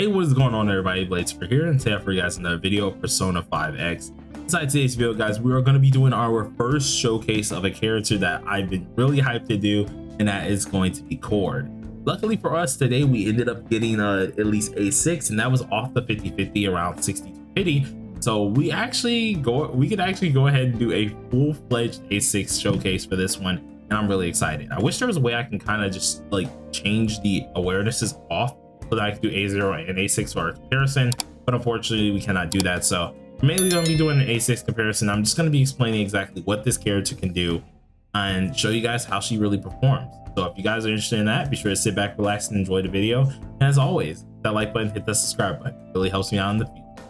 Hey, what is going on, everybody? Blades for here, and today I have for you guys another video of Persona 5X. Inside today's video, guys, we are going to be doing our first showcase of a character that I've been really hyped to do, and that is going to be Chord. Luckily for us, today we ended up getting at least A6, and that was off the 50/50 around 60/50. So we could actually go ahead and do a full-fledged A6 showcase for this one, and I'm really excited. I wish there was a way I can kind of just like change the awarenesses off so that I can do A0 and A6 for our comparison, but unfortunately we cannot do that. So I'm mainly going to be doing an A6 comparison. I'm just going to be explaining exactly what this character can do and show you guys how she really performs. So if you guys are interested in that, be sure to sit back, relax, and enjoy the video. And as always, hit that like button, hit that subscribe button. It really helps me out in the future.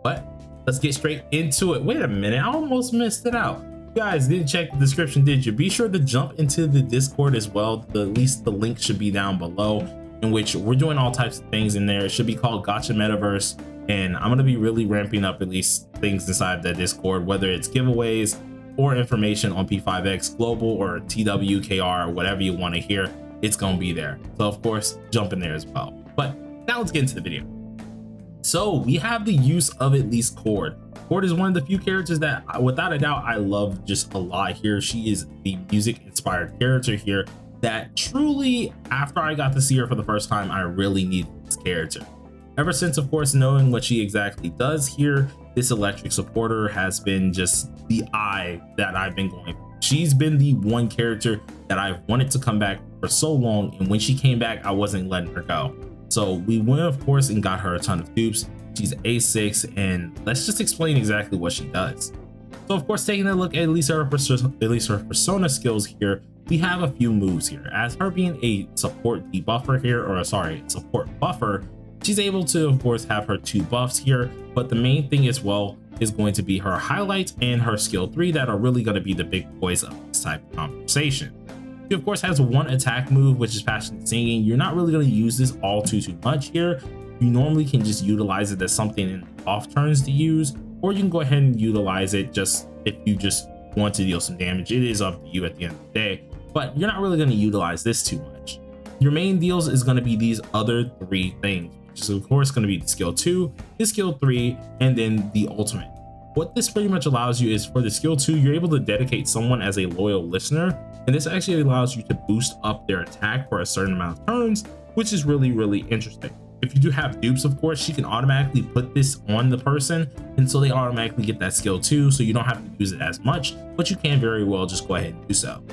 But let's get straight into it. Wait a minute, I almost missed it out. You guys didn't check the description, did you? Be sure to jump into the Discord as well. At least the link should be down below, in which we're doing all types of things in there. It should be called Gotcha Metaverse, and I'm going to be really ramping up at least things inside the Discord, whether it's giveaways or information on P5X Global or TWKR or whatever you want to hear. It's going to be there. So of course, jump in there as well. But now let's get into the video. So we have the use of at least Chord. Chord is one of the few characters that without a doubt I love just a lot here. She is the music inspired character here that truly, after I got to see her for the first time, I really needed this character. Ever since, of course, knowing what she exactly does here, this electric supporter has been just the eye that I've been going for. She's been the one character that I've wanted to come back for so long, and when she came back, I wasn't letting her go. So we went, of course, and got her a ton of dupes. She's A6, and let's just explain exactly what she does. So of course, taking a look at least her persona skills here, we have a few moves here. As her being a support debuffer here, or sorry, support buffer, she's able to, of course, have her 2 buffs here, but the main thing as well is going to be her highlights and her skill 3 that are really going to be the big boys of this type of conversation. She, of course, has one attack move, which is passionate singing. You're not really going to use this all too much here. You normally can just utilize it as something in off turns to use, or you can go ahead and utilize it just if you just want to deal some damage. It is up to you at the end of the day, but you're not really going to utilize this too much. Your main deals is going to be these other 3 things, which is of course going to be the skill 2, the skill 3, and then the ultimate. What this pretty much allows you is for the skill 2, you're able to dedicate someone as a loyal listener, and this actually allows you to boost up their attack for a certain amount of turns, which is really interesting. If you do have dupes, of course, she can automatically put this on the person, and so they automatically get that skill 2, so you don't have to use it as much, but you can very well just go ahead and do so.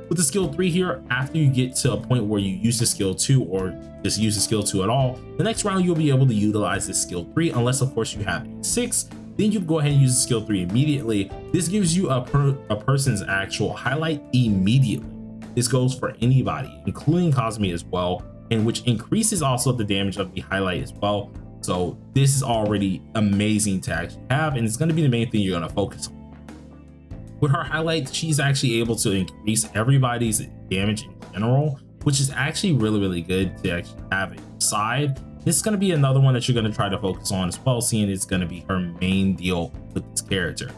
With the skill 3 here, after you get to a point where you use the skill 2 or just use the skill 2 at all, the next round you'll be able to utilize this skill 3, unless of course you have a 6, then you can go ahead and use the skill 3 immediately. This gives you a person's actual highlight immediately. This goes for anybody, including Cosme as well, and which increases also the damage of the highlight as well. So this is already amazing to actually have, and it's going to be the main thing you're going to focus on. With her highlights, she's actually able to increase everybody's damage in general, which is actually really good to actually have inside. This is going to be another one that you're going to try to focus on as well, seeing it's going to be her main deal with this character.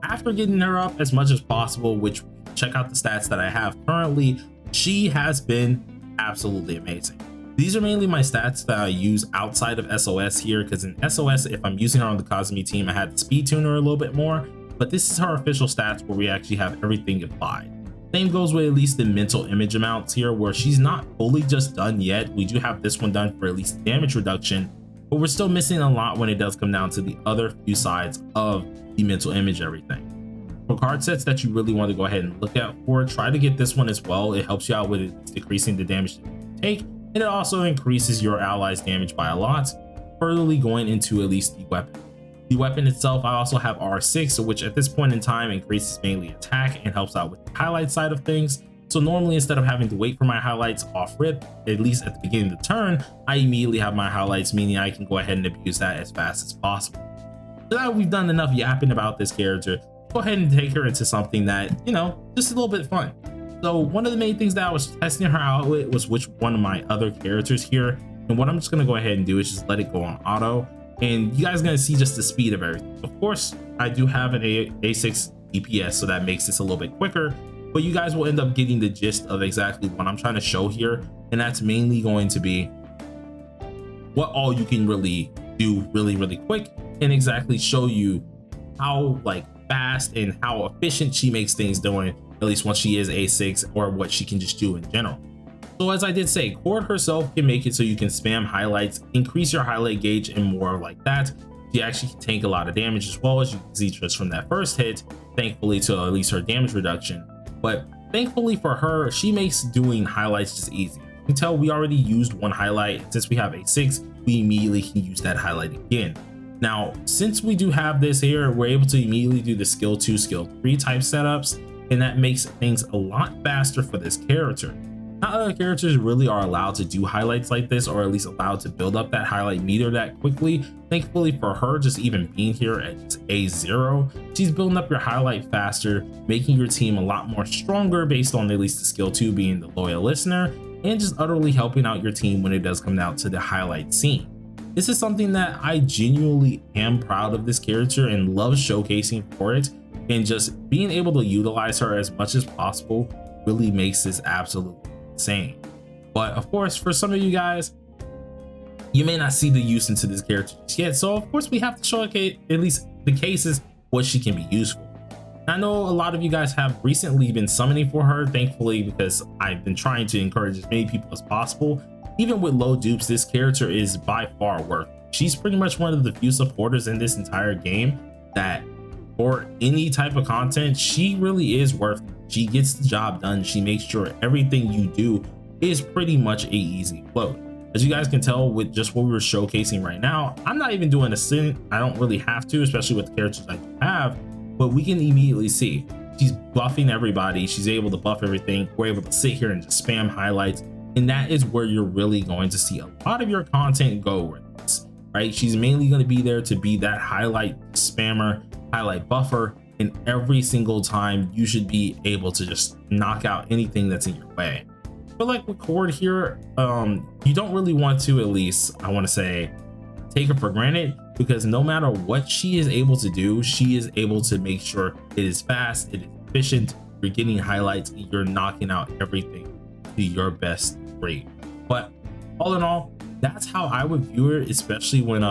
After getting her up as much as possible, which check out the stats that I have currently, she has been absolutely amazing. These are mainly my stats that I use outside of SOS here, because in SOS, if I'm using her on the Cosme team, I had to speed tune her a little bit more, but this is her official stats where we actually have everything applied. Same goes with at least the mental image amounts here, where she's not fully just done yet. We do have this one done for at least damage reduction, but we're still missing a lot when it does come down to the other few sides of the mental image everything. For card sets that you really want to go ahead and look out for, try to get this one as well. It helps you out with decreasing the damage that you take, and it also increases your allies' damage by a lot, furtherly going into at least the weapon. The weapon itself, I also have R6, which at this point in time increases mainly attack and helps out with the highlight side of things. So normally, instead of having to wait for my highlights off rip, at least at the beginning of the turn, I immediately have my highlights, meaning I can go ahead and abuse that as fast as possible. So now we've done enough yapping about this character, go ahead and take her into something that, you know, just a little bit fun. So one of the main things that I was testing her out with was which one of my other characters here, and what I'm just going to go ahead and do is just let it go on auto, and you guys are going to see just the speed of everything. Of course, I do have an A6 DPS, so that makes this a little bit quicker, but you guys will end up getting the gist of exactly what I'm trying to show here, and that's mainly going to be what all you can really do really quick, and exactly show you how like fast and how efficient she makes things doing, at least once she is A6, or what she can just do in general. So as I did say, Chord herself can make it so you can spam highlights, increase your highlight gauge, and more like that. She actually can tank a lot of damage as well, as you can see just from that first hit, thankfully, to at least her damage reduction. But thankfully for her, she makes doing highlights just easy. You can tell we already used one highlight. Since we have A6, we immediately can use that highlight again. Now, since we do have this here, we're able to immediately do the skill 2, skill 3 type setups, and that makes things a lot faster for this character. Not other characters really are allowed to do highlights like this, or at least allowed to build up that highlight meter that quickly. Thankfully for her, just even being here at A0, she's building up your highlight faster, making your team a lot more stronger based on at least the skill 2 being the loyal listener, and just utterly helping out your team when it does come down to the highlight scene. This is something that I genuinely am proud of this character and love showcasing for it, and just being able to utilize her as much as possible really makes this absolutely insane. But of course, for some of you guys, you may not see the use into this character just yet, so of course we have to showcase at least the cases what she can be useful. I know a lot of you guys have recently been summoning for her, thankfully, because I've been trying to encourage as many people as possible. Even with low dupes, this character is by far worth it. She's pretty much one of the few supporters in this entire game that, for any type of content, she really is worth it. She gets the job done. She makes sure everything you do is pretty much a easy float. As you guys can tell with just what we were showcasing right now, I'm not even doing a sin. I don't really have to, especially with the characters I have, but we can immediately see she's buffing everybody. She's able to buff everything. We're able to sit here and just spam highlights. And that is where you're really going to see a lot of your content go with this, right? She's mainly going to be there to be that highlight spammer, highlight buffer, and every single time you should be able to just knock out anything that's in your way. But like with Chord here, you don't really want to, at least I want to say, take it for granted, because no matter what she is able to do, she is able to make sure it is fast, it is efficient, you're getting highlights, and you're knocking out everything to your best rate. But all in all, that's how I would view it, especially when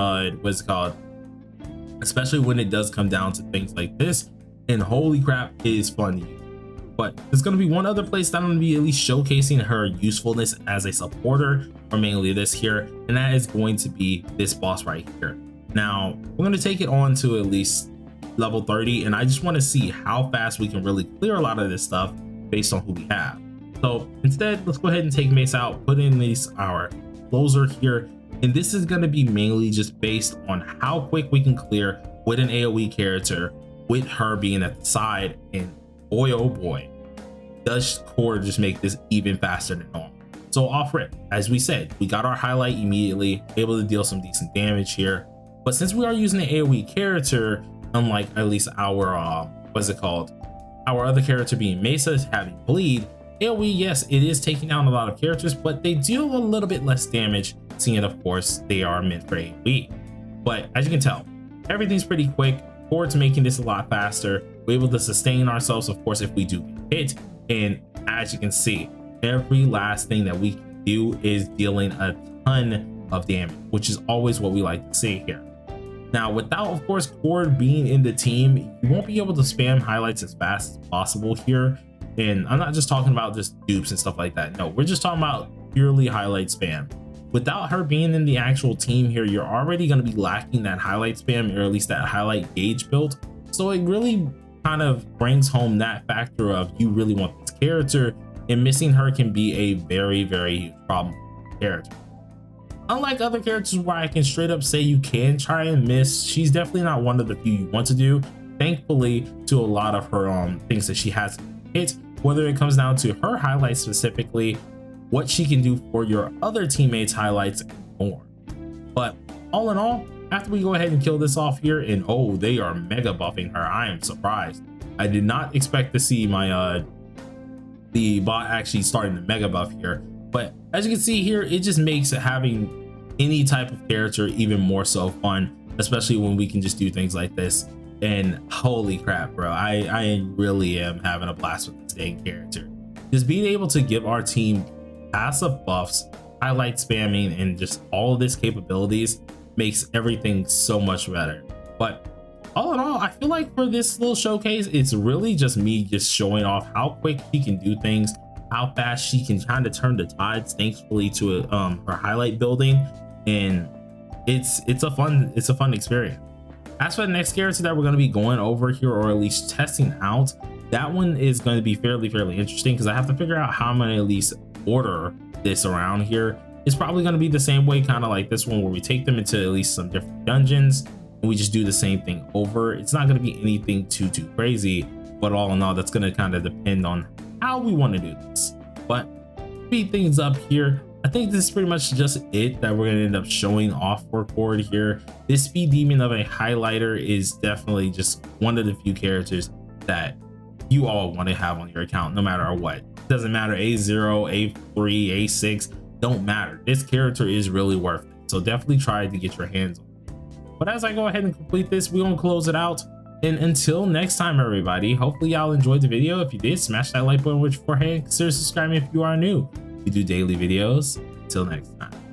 especially when it does come down to things like this. And holy crap, it is fun to use. But there's going to be one other place that I'm going to be at least showcasing her usefulness as a supporter, or mainly this here, and that is going to be this boss right here. Now we're going to take it on to at least level 30, and I just want to see how fast we can really clear a lot of this stuff based on who we have. So instead, let's go ahead and take Mace out, put in at least our closer here, and this is going to be mainly just based on how quick we can clear with an AoE character, with her being at the side. And boy oh boy, does Chord just make this even faster than normal. So off rip, as we said, we got our highlight immediately, able to deal some decent damage here. But since we are using an AoE character, unlike at least our our other character being Mesa having bleed, AoE, yes, it is taking down a lot of characters, but they deal a little bit less damage, seeing of course they are meant for AoE. But as you can tell, everything's pretty quick. Chord's making this a lot faster. We're able to sustain ourselves, of course, if we do get hit. And as you can see, every last thing that we can do is dealing a ton of damage, which is always what we like to see here. Now, without, of course, Chord being in the team, you won't be able to spam highlights as fast as possible here. And I'm not just talking about just dupes and stuff like that. No, we're just talking about purely highlight spam. Without her being in the actual team here, you're already going to be lacking that highlight spam, or at least that highlight gauge build. So it really kind of brings home that factor of you really want this character, and missing her can be a very huge problem for the character. Unlike other characters where I can straight up say you can try and miss, she's definitely not one of the few you want to do. Thankfully, to a lot of her things that she has hit, whether it comes down to her highlights specifically, what she can do for your other teammates' highlights, and more. But all in all, after we go ahead and kill this off here, and oh, they are mega buffing her. I am surprised. I did not expect to see my the bot actually starting to mega buff here. But as you can see here, it just makes having any type of character even more so fun, especially when we can just do things like this. And holy crap, bro, I really am having a blast with this dang character. Just being able to give our team passive buffs highlight spamming and just all of this capabilities makes everything so much better. But all in all, I feel like for this little showcase, it's really just me just showing off how quick she can do things, how fast she can kind of turn the tides thankfully to her highlight building, and it's a fun experience. As for the next character that we're going to be going over here, or at least testing out, that one is going to be fairly interesting because I have to figure out how I'm going to at least order this around here. It's probably going to be the same way, kind of like this one, where we take them into at least some different dungeons and we just do the same thing over. It's not going to be anything too crazy, but all in all, that's going to kind of depend on how we want to do this. But speed things up here, I think this is pretty much just it that we're going to end up showing off for Chord here. This speed demon of a highlighter is definitely just one of the few characters that you all want to have on your account, no matter what. It doesn't matter, A0, A3, A6, don't matter. This character is really worth it, so definitely try to get your hands on it. But as I go ahead and complete this, we're gonna close it out, and until next time, everybody, hopefully y'all enjoyed the video. If you did, smash that like button beforehand, consider subscribing if you are new. We do daily videos. Until next time.